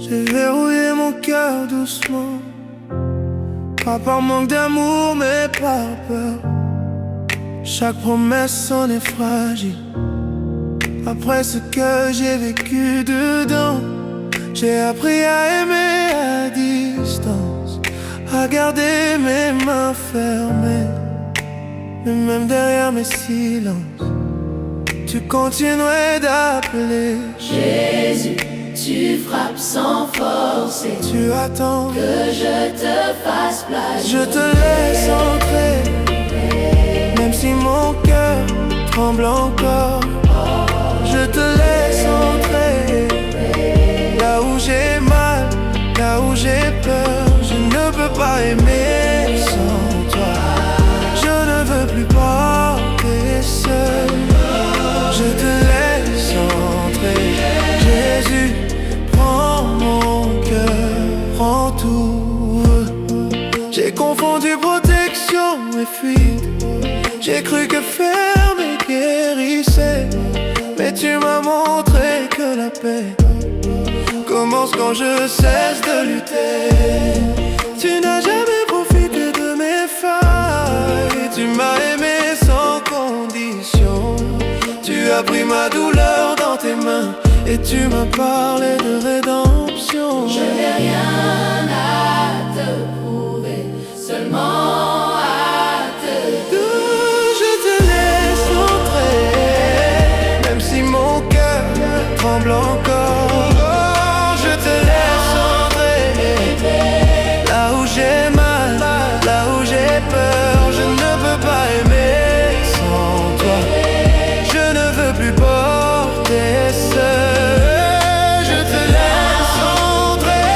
J'ai verrouillé mon cœur doucement, pas par manque d'amour mais par peur. Chaque promesse en est fragile. Après ce que j'ai vécu dedans, j'ai appris à aimer à distance, à garder mes mains fermées. Mais même derrière mes silences, tu continuais d'appeler. Jésus, tu frappes sans forcer. Tu attends que je te fasse place. Je te laisse entrer, même si mon cœur tremble encore. Je te laisse entrer, là où j'ai mal, là où j'ai peur. Je ne peux pas aimer sans toi. Je ne veux plus porter seul. Je te laisse entrer. Jésus, prends mon cœur, prends tout. J'ai confondu protection et fuite. J'ai cru que fermer guérissait, mais tu m'as montré que la paix commence quand je cesse de lutter. Tu n'as jamais profité de mes failles. Tu m'as aimé sans condition. Tu as pris ma douleur dans tes mains et tu m'as parlé de rédemption. Je n'ai rien à te prouver, seulement à te dire. Je te laisse entrer, même si mon cœur tremble encore. Oh, je te laisse entrer, là où j'ai mal, là où j'ai peur. Je ne peux pas aimer sans toi. Je ne veux plus porter seul. Je te laisse entrer.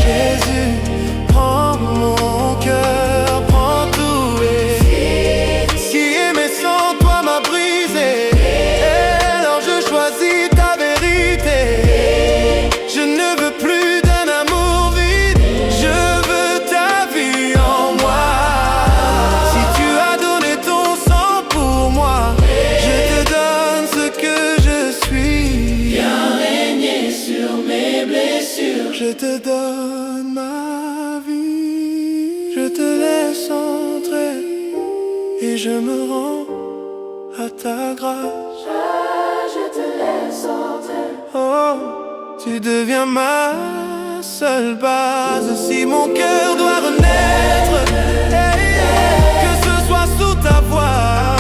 Jésus, prends mon cœur, prends tout. Et si aimer sans toi m'a brisé, alors je choisis ta vérité. Je ne veux plus d'un amour vide, je veux ta vie en moi. Si tu as donné ton sang pour moi, je te donne ce que je suis. Viens régner sur mes blessures. Je te donne ma vie. Je te laisse entrer et je me rends à ta grâce. Je te laisse entrer. Oh, tu deviens ma seule base. Si mon cœur doit renaître, que ce soit sous ta voix.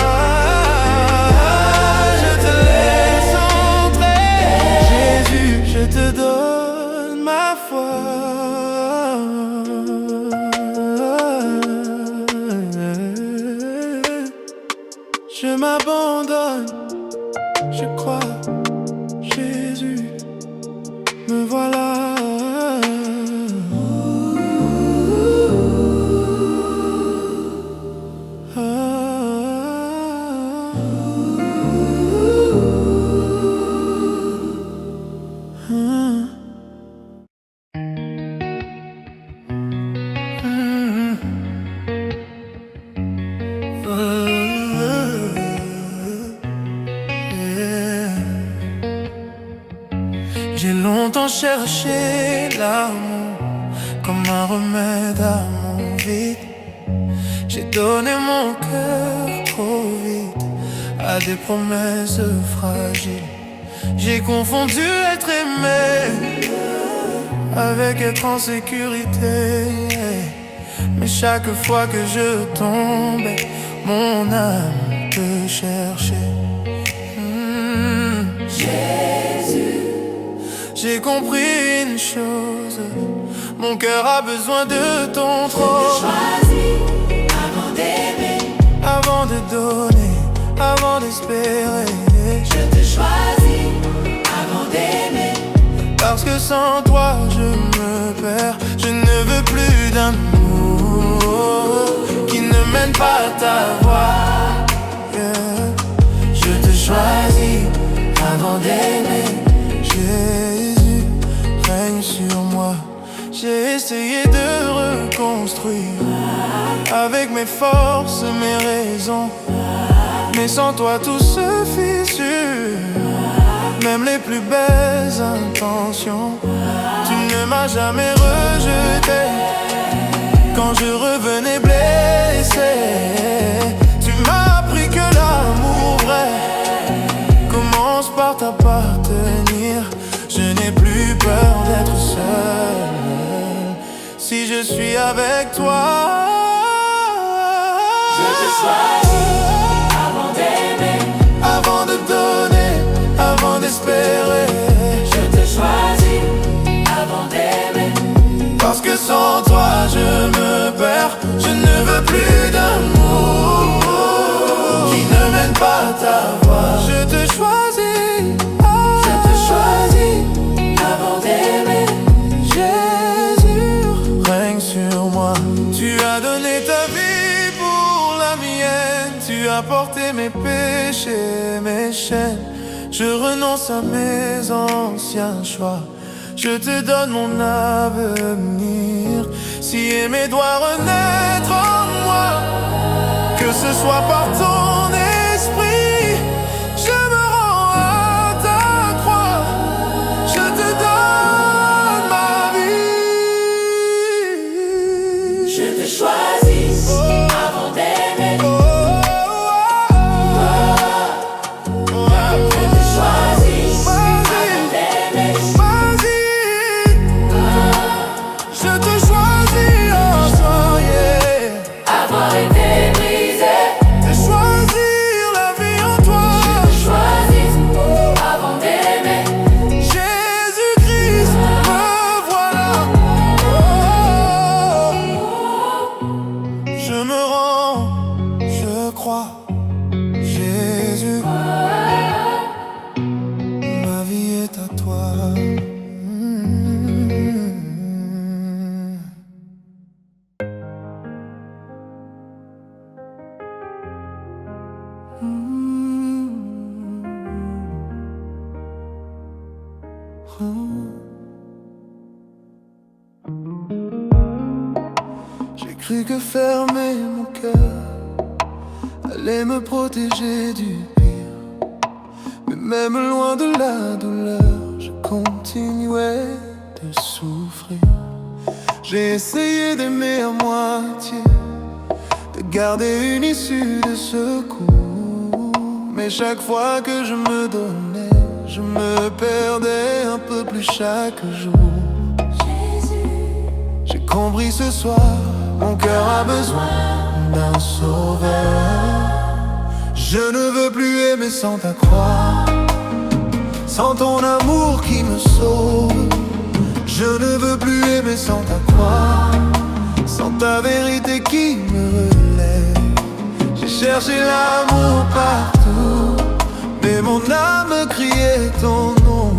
Je te laisse entrer. Jésus, je te donne ma foi. Je m'abandonne, je crois. Jésus, me voilà. J'ai longtemps cherché l'amour comme un remède à mon vide. J'ai donné mon cœur trop vite à des promesses fragiles. J'ai confondu être aimé avec être en sécurité. Mais chaque fois que je tombais, mon âme te cherchait. Jésus, j'ai compris une chose, mon cœur a besoin de ton trône. choisis avant d'aimer. Avant de donner, avant d'espérer. Je te choisis avant d'aimer. Parce que sans toi je me perds. Je ne veux plus d'amour qui ne mène pas ta voie. Je te choisis avant d'aimer. Jésus, règne sur moi. J'ai essayé de reconstruire avec mes forces, mes raisons. Mais sans toi tout se fissure. même les plus belles intentions. Tu ne m'as jamais rejeté quand je revenais blessé. Tu m'as appris que l'amour vrai commence par t'appartenir. Je n'ai plus peur d'être seul si je suis avec toi. Je te choisis avant d'aimer, avant de donner, avant d'espérer. je te choisis avant d'aimer, Parce que sans toi je me perds. Je ne veux plus d'amour qui ne mène pas ta voie. Je te choisis, je te choisis avant d'aimer. Jésus, règne sur moi. Tu as donné ta vie pour la mienne. Tu as porté mes péchés, mes chaînes. Je renonce à mes anciens choix. Je te donne mon avenir. Si aimer doit renaître en moi, que ce soit par ton esprit, je me rends à ta croix. Je te donne ma vie. Je te choisis avant d'aimer, je te choisis avant d'aimer, Je te choisis en soi, yeah. avoir été brisé. Et choisir la vie en toi. Je te choisis avant d'aimer, Jésus-Christ, me voilà. Je me rends, je crois. Jésus, ma vie est à toi. J'ai cru que fermer mon cœur allait me protéger du pire. Mais même loin de la douleur, je continuais de souffrir. J'ai essayé d'aimer à moitié, de garder une issue de secours. Mais chaque fois que je me donnais, je me perdais un peu plus chaque jour. J'ai compris ce soir, mon cœur a besoin d'un sauveur. Je ne veux plus aimer sans ta croix, sans ton amour qui me sauve. Je ne veux plus aimer sans ta croix, sans ta vérité qui me relève. J'ai cherché l'amour partout, mais mon âme criait ton nom.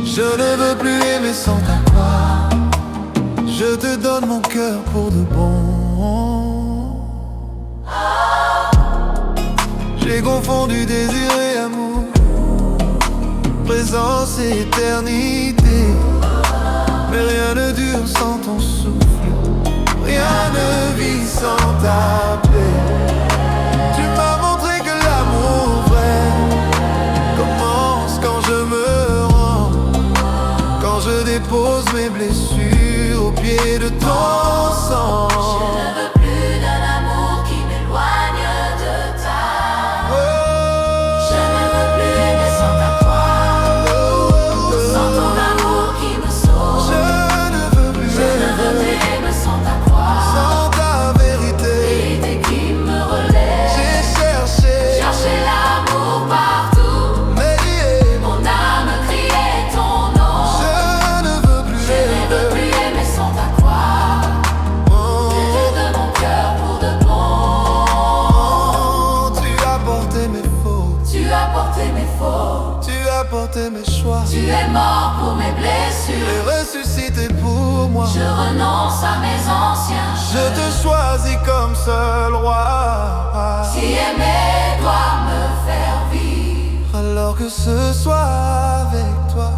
Je ne veux plus aimer sans ta croix, je te donne mon cœur pour de bon. J'ai confondu désir et amour, présence et éternité. Mais rien ne dure sans ton souffle, rien ne vit sans ta paix. Tu m'as montré que l'amour vrai commence quand je me rends, quand je dépose mes blessures au pied de ton sang. Je ne veux plus d'un amour qui m'éloigne de ta. Je ne veux plus aimer sans ta croix, sans ton amour qui me sauve. Je ne veux plus aimer sans ta croix, sans ta vérité. vérité qui me relève. J'ai cherché l'amour partout, mais mon âme criait ton nom. je ne veux plus Je ne veux plus aimer sans ta croix, de mon cœur pour de bon. Tu as porté mes fautes, Tu as porté mes fautes, tu as porté mes choix, tu es mort pour mes blessures. et ressuscité pour moi. Je renonce à mes anciens Je jeux. te choisis comme seul roi. Si aimer doit me faire vivre, Alors que ce soit avec toi.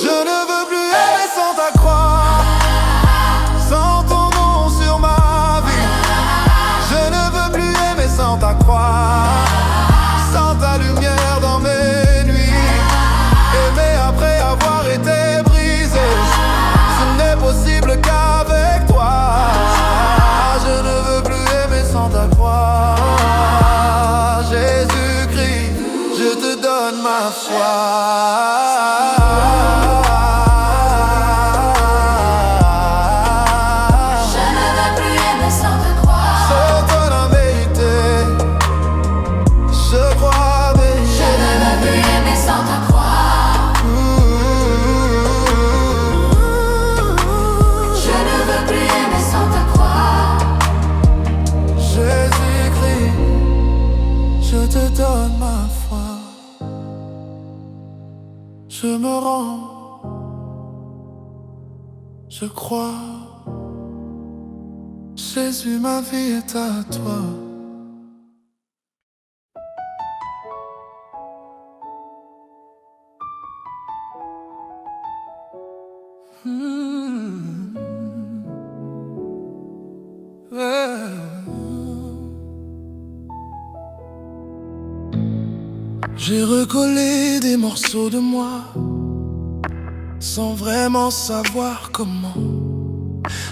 Je ne veux plus aimer sans ta croix, sans ton nom sur ma vie. Je ne veux plus aimer sans ta croix, sans me rends. Je crois, Jésus, ma vie est à toi. J'ai recollé des morceaux de moi sans vraiment savoir comment.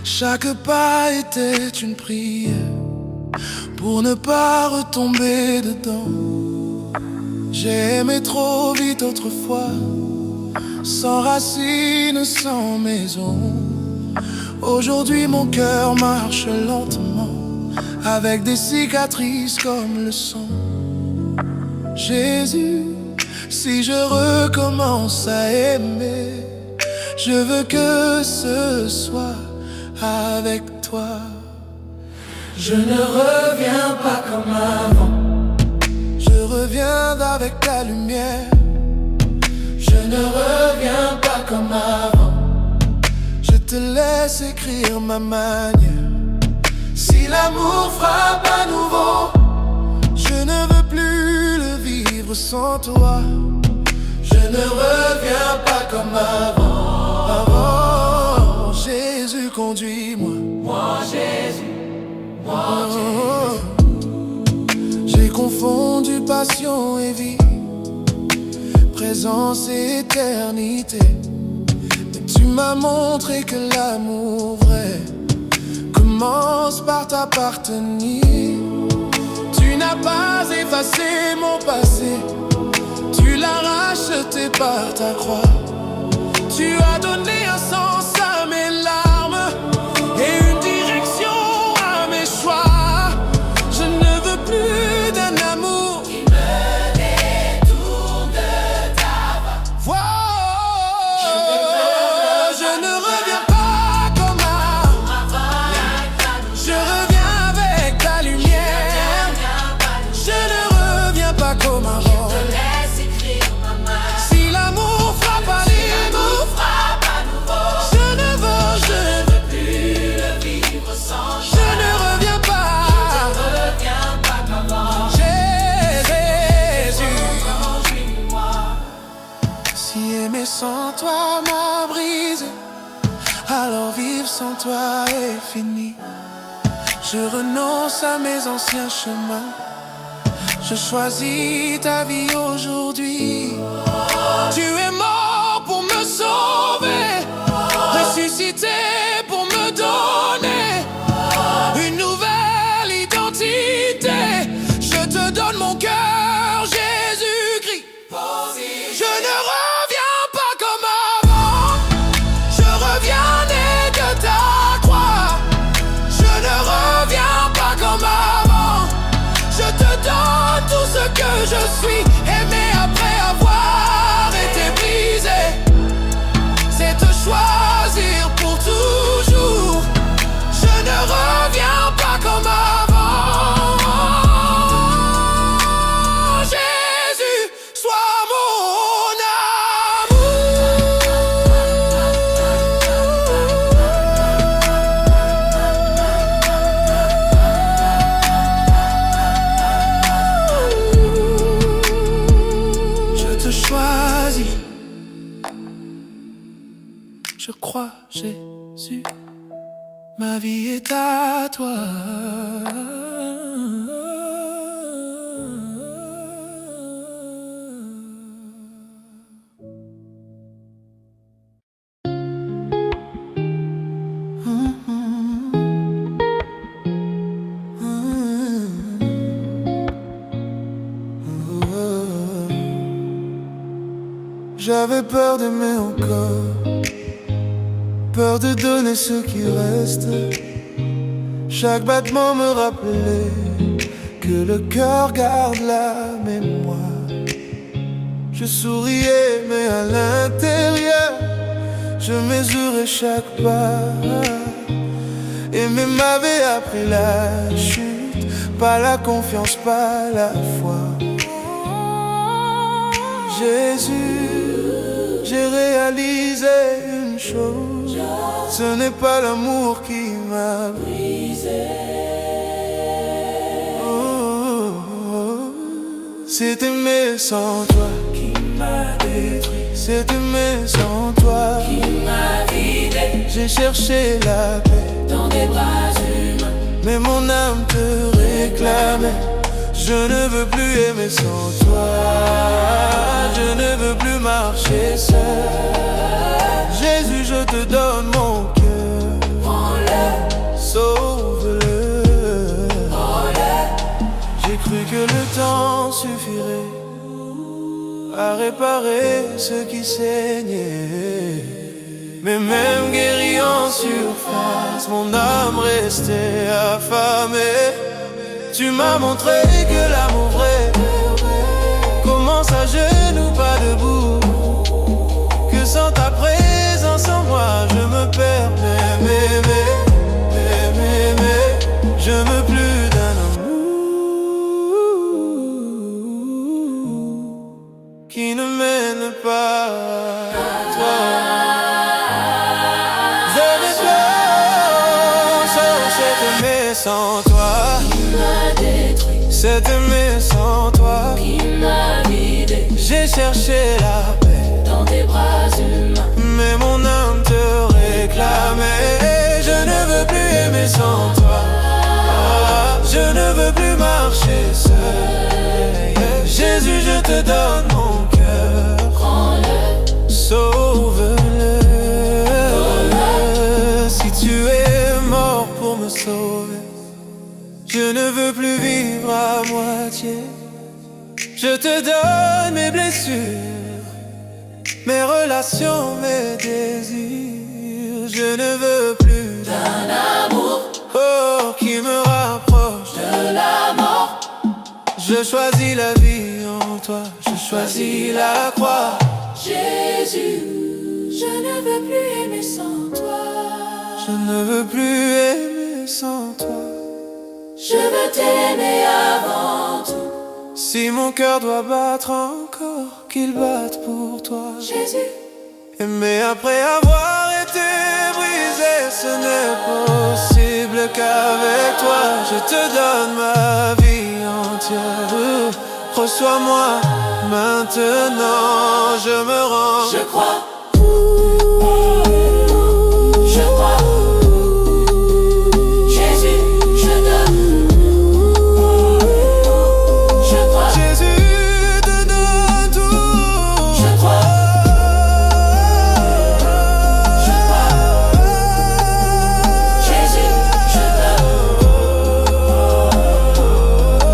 Chaque pas était une prière pour ne pas retomber dedans. J'ai aimé trop vite autrefois, sans racines, sans maison. Aujourd'hui mon cœur marche lentement, avec des cicatrices comme le sang. Jésus, si je recommence à aimer, je veux que ce soit avec toi. Je ne reviens pas comme avant, je reviens avec la lumière. Je ne reviens pas comme avant, je te laisse écrire ma manière. Si l'amour frappe à nouveau, je ne veux plus le vivre sans toi. Je ne reviens pas comme avant. Avant, Jésus, conduis-moi. Moi, Jésus, moi, Jésus. J'ai confondu passion et vie, présence et éternité. Mais tu m'as montré que l'amour vrai commence par t'appartenir. Tu n'as pas effacé mon passé, tu l'as racheté par ta croix. Tu as donné un sens à mes larmes et une direction à mes choix. Je ne veux plus d'un amour qui me détourne de ta voix. Je ne reviens pas comme avant, je reviens avec ta lumière. Je ne reviens pas comme avant, je te laisse écrire ma main. Si l'amour frappe à nouveau, je ne veux plus le vivre sans toi. Je ne reviens pas, je ne reviens pas comme avant. Jésus, conduis-moi. Si aimer sans toi m'a brisé, alors vivre sans toi est fini. Je renonce à mes anciens chemins, je choisis ta vie aujourd'hui. Tu es mort pour me sauver, ressuscité pour me donner une nouvelle identité. Je te donne mon cœur, Jésus-Christ. Je ne reviens pas comme avant, je reviens né de ta croix. Je ne reviens pas comme avant, je te donne tout ce que je suis. Aimé après avoir été brisé, c'est te choisir pour toujours. Je ne reviens pas comme avant. Jésus, sois mon amour. Je te choisis, je crois, Jésus, ma vie est à toi. J'avais peur d'aimer encore, peur de donner ce qui reste. Chaque battement me rappelait que le cœur garde la mémoire. Je souriais mais à l'intérieur, je mesurais chaque pas. Aimer m'avait appris la chute, pas la confiance, pas la foi. Jésus, j'ai réalisé une chose, ce n'est pas l'amour qui m'a brisé. C'est aimer sans toi qui m'a détruit. C'est aimer sans toi qui m'a vidé. J'ai cherché la paix dans des bras humains, mais mon âme te réclamait. Je ne veux plus aimer sans toi, je ne veux plus marcher seul. Jésus, je te donne mon cœur, prends-le, sauve-le. J'ai cru que le temps suffirait à réparer ce qui saignait. Mais même guéri en surface, mon âme restait affamée. Tu m'as montré que l'amour vrai commence à genoux, pas debout. Que sans ta présence en moi, je me perds. Mais je veux plus d'un amour qui ne mène pas à toi. J'avais peur, c'est aimer sans toi. C'est aimer sans toi qui m'a vidé. J'ai cherché la paix dans des bras humains, mais mon âme te réclamait. Je ne veux plus aimer sans toi, je ne veux plus marcher seul. Jésus, je te donne mon cœur, prends-le, sauve-le. Si tu es mort pour me sauver, je ne veux plus vivre à moitié. Je te donne mes blessures, mes relations, mes désirs. Je ne veux plus d'un amour, oh, qui me rapproche de la mort. Je choisis la vie en toi, je choisis la croix. Jésus, je ne veux plus aimer sans toi. Je ne veux plus aimer sans toi. Je veux t'aimer avant tout. Si mon cœur doit battre encore, qu'il batte pour toi. Jésus, Mais après avoir été brisé, ce n'est possible qu'avec toi je te donne ma vie entière. Reçois-moi maintenant, je me rends. je crois, je crois. Jésus, je donne, je crois. Jésus te donne tout. Je crois, je crois. Jésus, je donne,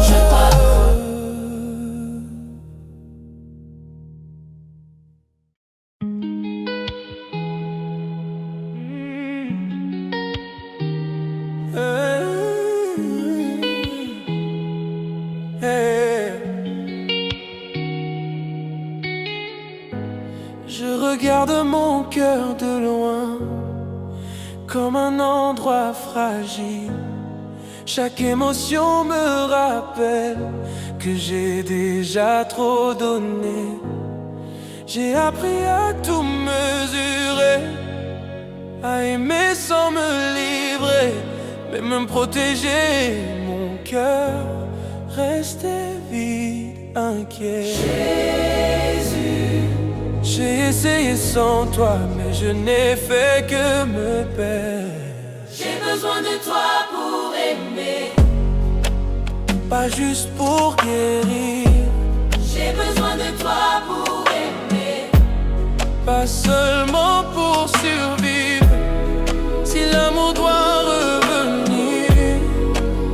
je crois. Je regarde mon cœur de loin, comme un endroit fragile. Chaque émotion me rappelle que j'ai déjà trop donné. J'ai appris à tout mesurer, à aimer sans me livrer, mais me protéger. Mon cœur restait vide, inquiet. Jésus, J'ai essayé sans toi, mais je n'ai fait que me perdre. j'ai besoin de toi pour aimer. Pas juste pour guérir, J'ai besoin de toi pour aimer. pas seulement pour survivre. Si l'amour doit revenir,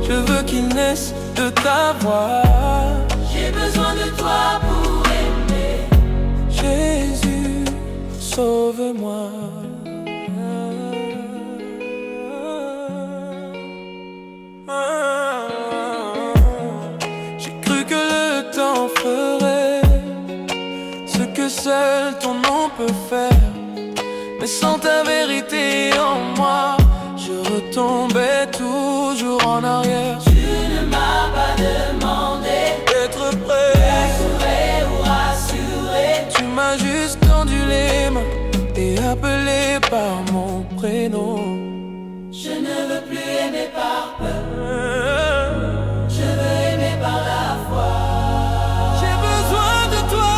je veux qu'il naisse de ta voix. J'ai besoin de toi pour aimer. Jésus, sauve-moi. J'ai cru que le temps ferait ce que seul ton nom peut faire, mais sans ta vérité en moi, je retombais toujours en arrière. Tu ne m'as pas demandé D'être prêt, d'assurer ou rassurer. tu m'as juste tendu les m'appeler par mon prénom. Je ne veux plus aimer par peur, je veux aimer par la foi. J'ai besoin de toi.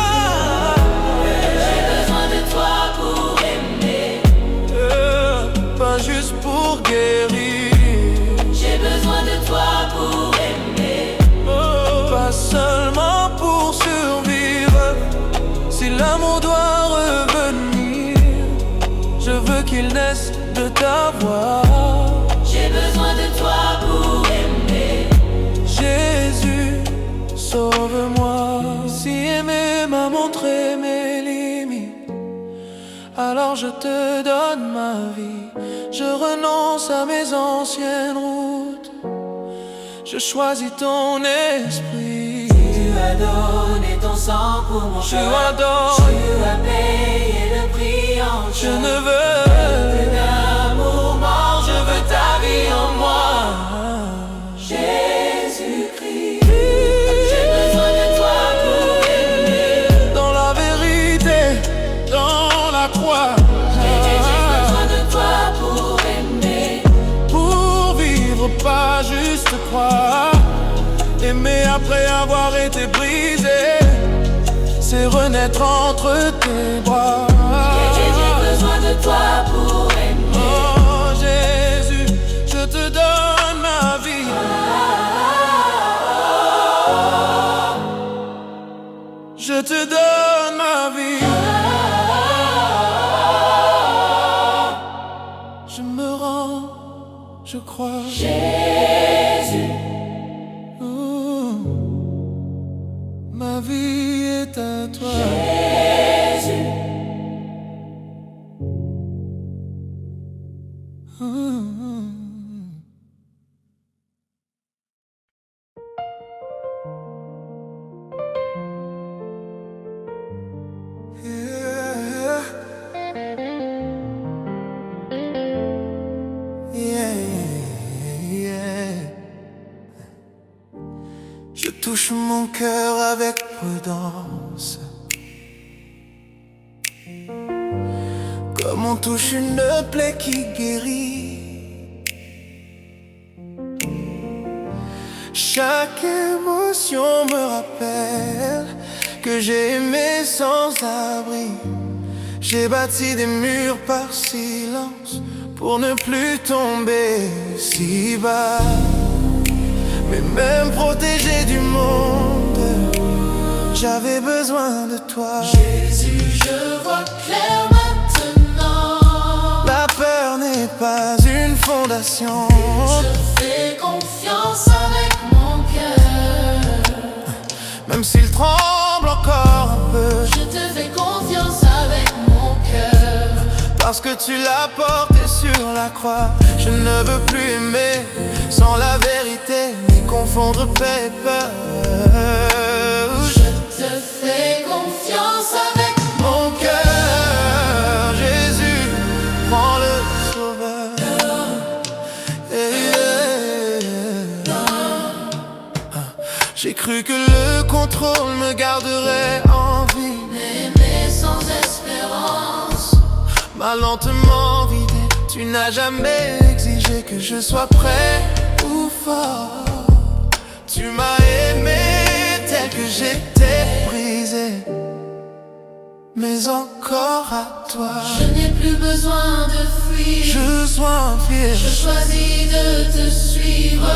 J'ai besoin de toi pour aimer, Pas juste pour guérir. j'ai besoin de toi pour aimer, Pas seulement pour survivre. Si l'amour doit revenir, je veux qu'il naisse de ta voix. j'ai besoin de toi pour aimer. Jésus, sauve-moi. Si aimer m'a montré mes limites, alors je te donne ma vie. Je renonce à mes anciennes routes, je choisis ton esprit. Tu as donné ton sang pour mon Tu cœur, adores, tu as payé le prix en je jour. ne veux Plus d'amour mort, je veux ta vie en moi. Jésus-Christ, j'ai besoin de toi pour aimer. dans la vérité, dans la croix. J'ai besoin de toi pour aimer, Pour vivre, pas juste croire. Aimer après avoir été brisé, c'est renaître entre tes bras. j'ai besoin de toi pour aimer. Oh Jésus, je te donne ma vie. Je te donne ma vie. Je me rends, je crois. Jésus, Ma vie est à toi. Jésus, Yeah. Yeah, yeah. Je touche mon cœur avec prudence, comme on touche une plaie qui guérit. Chaque émotion me rappelle que j'ai aimé sans abri. J'ai bâti des murs par silence pour ne plus tomber si bas. Mais même protégé du monde, j'avais besoin de toi. Jésus, je vois clair maintenant. La peur n'est pas une fondation. Je fais confiance avec mon cœur. Même s'il tremble encore un peu, Je te fais confiance avec mon cœur. parce que tu l'as porté sur la croix. Je ne veux plus aimer sans la vérité, ni confondre paix et peur. Je te fais confiance avec Mon cœur, Jésus, prends le sauveur. J'ai cru que le contrôle me garderait en vie. aimer sans espérance. M'a lentement vidé, tu n'as jamais exigé que je sois prêt ou fort. Tu m'as aimé tel que j'étais brisé, mais encore à toi. Je n'ai plus besoin de fuir. Je sois fier. Je choisis de te suivre.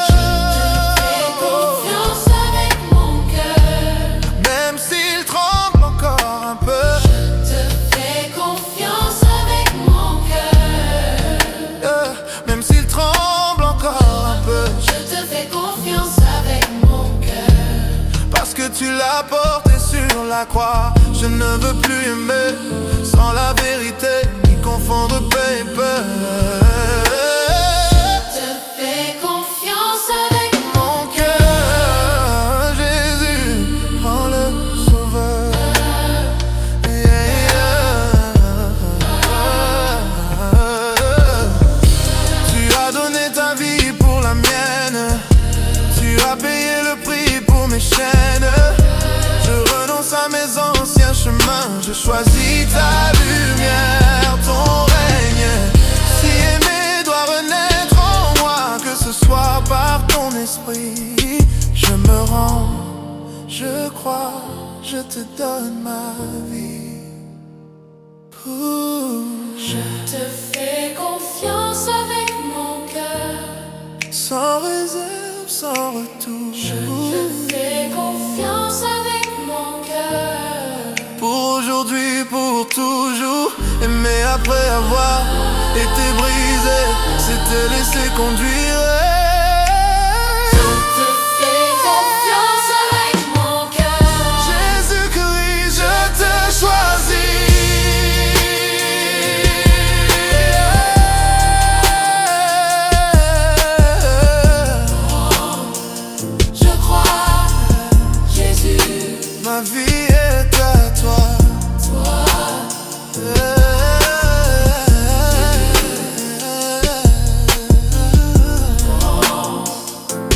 Fais confiance avec mon cœur. Même s'il tremble encore un peu, Je te fais confiance avec mon cœur. même s'il tremble encore un peu, Je te fais confiance avec mon cœur. parce que tu l'as porté sur la croix. Je ne veux plus aimer sans la vérité, ni confondre paix et peur. Je te fais confiance avec Mon cœur, Jésus, prends le sauveur. Tu as donné ta vie pour la mienne. Tu as payé le prix pour mes chaînes. Je renonce à mes anciens chemins. Je choisis crois, je te donne ma vie. Je te fais confiance avec mon cœur, Sans réserve, sans retour. je te fais confiance avec mon cœur. Pour aujourd'hui, pour toujours. Aimer après avoir été brisé, c'est te laisser conduire. Je te fais confiance avec mon cœur. Jésus-Christ, je te choisis. Je crois, Jésus, Ma vie est à toi. toi.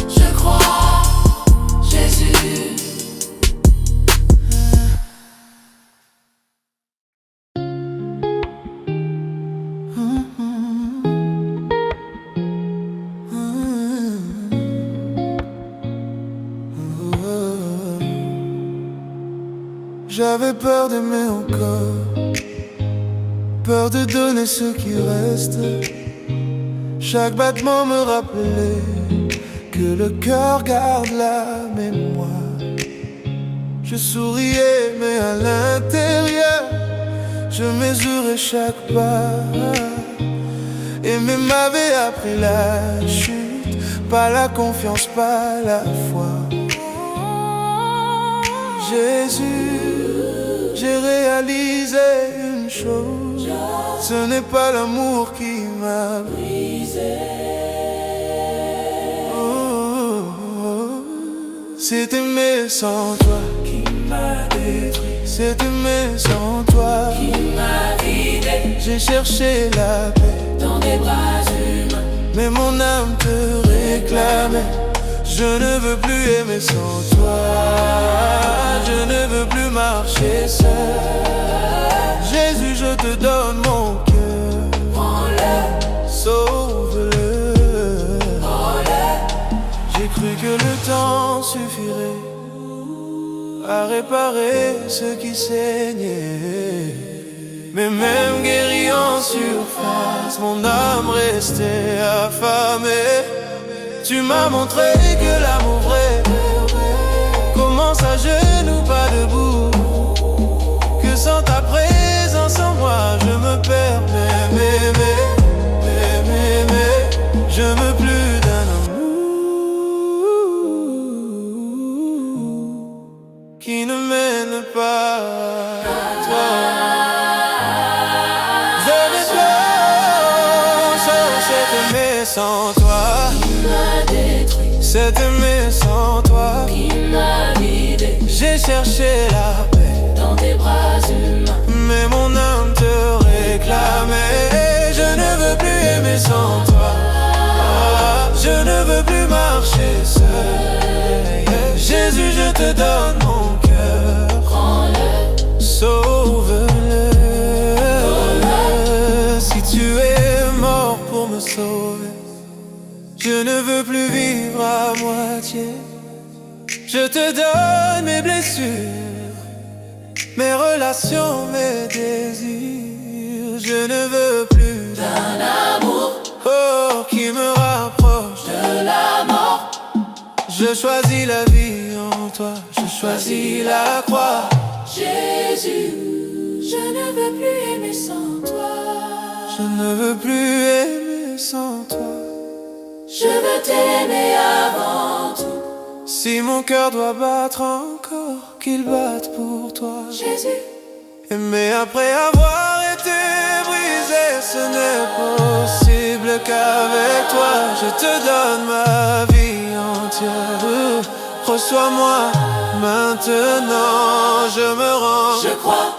Je crois, Jésus. J'avais peur d'aimer encore, peur de donner ce qui reste. Chaque battement me rappelait que le cœur garde la mémoire. Je souriais mais à l'intérieur, je mesurais chaque pas. Aimer m'avait appris la chute, pas la confiance, pas la foi. Jésus, j'ai réalisé une chose, ce n'est pas l'amour qui m'a brisé. C'est aimer sans toi qui m'a détruit. C'est aimer sans toi Qui m'a vidé j'ai cherché la paix, dans des bras humains. mais mon âme te réclamait. Je ne veux plus aimer sans toi, je ne veux plus marcher seul. Jésus, je te donne mon cœur, Prends-le, sauve-le. prends-le. J'ai cru que le temps suffirait à réparer ce qui saignait. Mais même guéri en surface, mon âme restait affamée. Tu m'as montré que l'amour vrai commence à genoux, pas debout. Que sans ta présence en moi, je me perds. Mais je veux plus d'un amour qui ne mène pas à toi. Je vais c'est aimer sans toi. M'a détruit, C'est aimer sans toi. qui m'a vidé J'ai cherché la paix, dans des bras humains. mais mon âme te réclamait. Je ne veux plus aimer sans toi. Je ne veux plus marcher seul. Jésus, je te donne mon cœur. Prends-le, Sauve-le. Si tu es mort pour me sauver, je ne veux plus vivre à moitié. Je te donne mes blessures, mes relations, mes désirs. Je ne veux plus d'un amour, qui me rapproche de la mort. Je choisis la vie en toi, je choisis la croix. Jésus, je ne veux plus aimer sans toi. Je ne veux plus aimer sans toi. Je veux t'aimer avant tout. Si mon cœur doit battre encore, qu'il batte pour toi. Jésus, Mais après avoir été brisé, ce n'est possible qu'avec toi je te donne ma vie entière. Reçois-moi maintenant, je me rends. je crois,